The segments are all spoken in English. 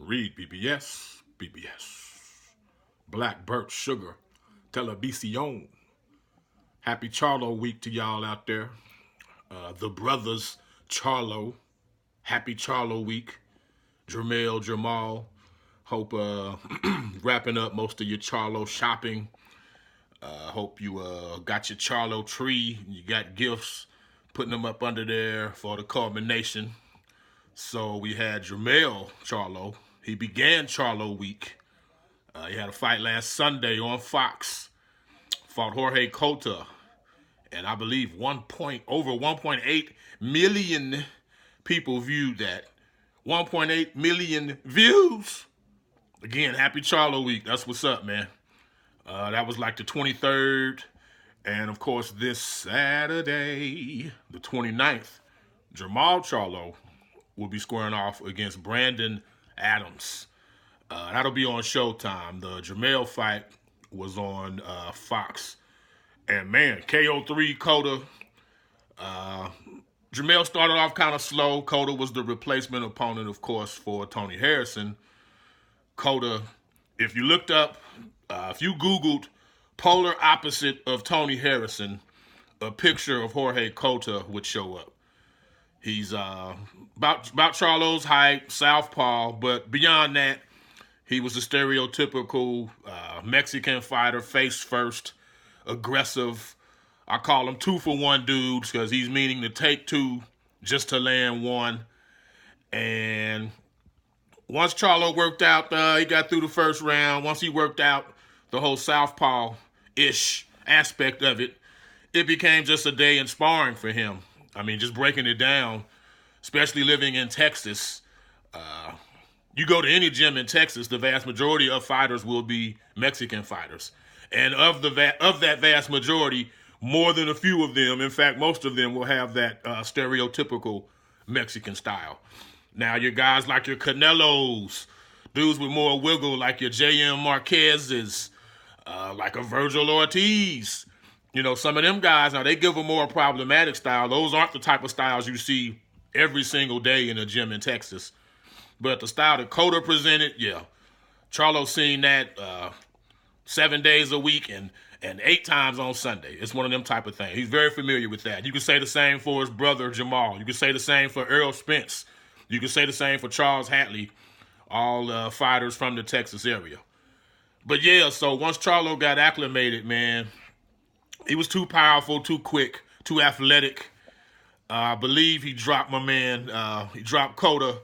REED-BBS, BBS. Black Birch Sugar, Televisión. Happy Charlo week to y'all out there. The brothers Charlo. Happy Charlo week. Jamal. Hope wrapping up most of your Charlo shopping. Hope you got your Charlo tree. You got gifts, putting them up under there for the culmination. So we had JERMELL CHARLO. He began Charlo week. He had a fight last Sunday on Fox. Fought Jorge Cota. And I believe over 1.8 million people viewed that. 1.8 million views. Again, happy Charlo week. That's what's up, man. That was like the 23rd. And of course, this Saturday, the 29th, JERMALL CHARLO will be squaring off against Brandon Adams. That'll be on Showtime. The JERMELL fight was on Fox. And man, KO3, Cota. JERMELL started off kind of slow. Cota was the replacement opponent, of course, for Tony Harrison. Cota, if you looked up, if you Googled polar opposite of Tony Harrison, a picture of Jorge Cota would show up. He's about Charlo's height, southpaw, but beyond that, he was a stereotypical Mexican fighter, face first, aggressive. I call him 2-for-1 dudes because he's meaning to take two just to land one. And once Charlo worked out, he got through the first round. Once he worked out the whole southpaw-ish aspect of it, it became just a day in sparring for him. I mean, just breaking it down, especially living in Texas. You go to any gym in Texas, the vast majority of fighters will be Mexican fighters. And of that vast majority, more than a few of them, in fact, most of them will have that stereotypical Mexican style. Now, your guys like your Canelos, dudes with more wiggle, like your J.M. Marquez's, like a Virgil Ortiz. You know, some of them guys, now they give a more problematic style. Those aren't the type of styles you see every single day in a gym in Texas. But the style that Cota presented, yeah. Charlo's seen that 7 days a week and 8 times on Sunday. It's one of them type of things. He's very familiar with that. You can say the same for his brother, Jamal. You can say the same for Earl Spence. You can say the same for Charles Hatley, all fighters from the Texas area. But yeah, so once Charlo got acclimated, man, he was too powerful, too quick, too athletic. I believe he dropped he dropped Cota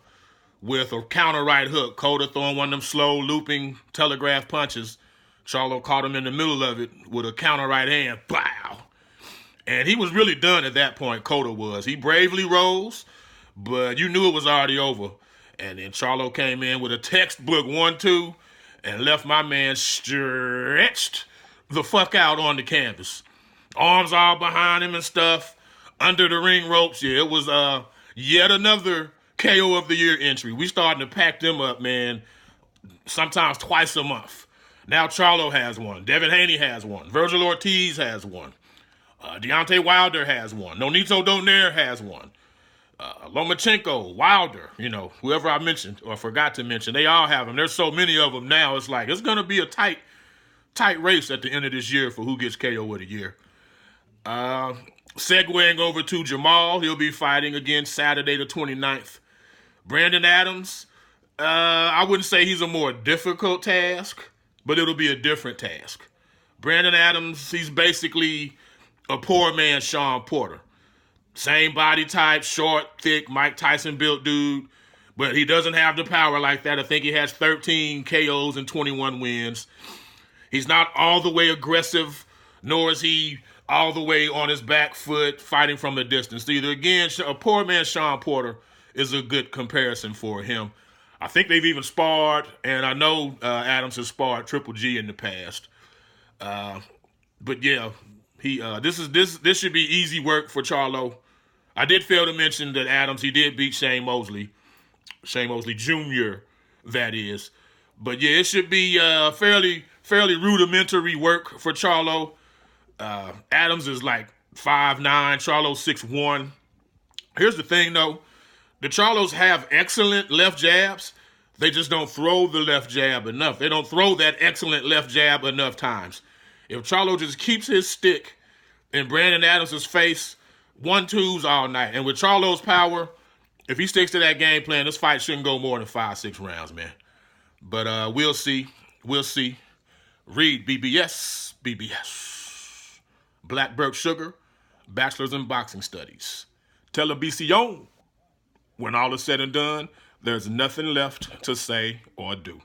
with a counter right hook. Cota throwing one of them slow looping telegraph punches. Charlo caught him in the middle of it with a counter right hand. Pow! And he was really done at that point, Cota was. He bravely rose, but you knew it was already over. And then Charlo came in with a textbook 1-2 and left my man stretched the fuck out on the canvas. Arms all behind him and stuff. Under the ring ropes. Yeah, it was yet another KO of the year entry. We starting to pack them up, man, sometimes twice a month. Now Charlo has one. Devin Haney has one. Virgil Ortiz has one. Deontay Wilder has one. Nonito Donaire has one. Lomachenko, Wilder, you know, whoever I mentioned or forgot to mention, they all have them. There's so many of them now. It's like it's going to be a tight race at the end of this year for who gets KO of the year. Segueing over to Jamal, he'll be fighting again Saturday the 29th. Brandon Adams, I wouldn't say he's a more difficult task, but it'll be a different task. Brandon Adams, he's basically a poor man's Sean Porter. Same body type, short, thick, Mike Tyson built dude, but he doesn't have the power like that. I think he has 13 KOs and 21 wins. He's not all the way aggressive, nor is he all the way on his back foot fighting from a distance either. Again, a poor man's Sean Porter is a good comparison for him. I think they've even sparred, and I know Adams has sparred Triple G in the past. But yeah, this should be easy work for Charlo. I did fail to mention that Adams, he did beat Shane Mosley Jr., that is. But yeah, it should be fairly rudimentary work for Charlo. Adams is like 5'9", Charlo 6'1". Here's the thing, though. The Charlos have excellent left jabs. They just don't throw the left jab enough. They don't throw that excellent left jab enough times. If Charlo just keeps his stick in Brandon Adams' face, 1-2s all night. And with Charlo's power, if he sticks to that game plan, this fight shouldn't go more than 5-6 rounds, man. But we'll see. We'll see. REED-BBS, BBS. Blackberg Sugar, Bachelor's in Boxing Studies. Televisión. When all is said and done, there's nothing left to say or do.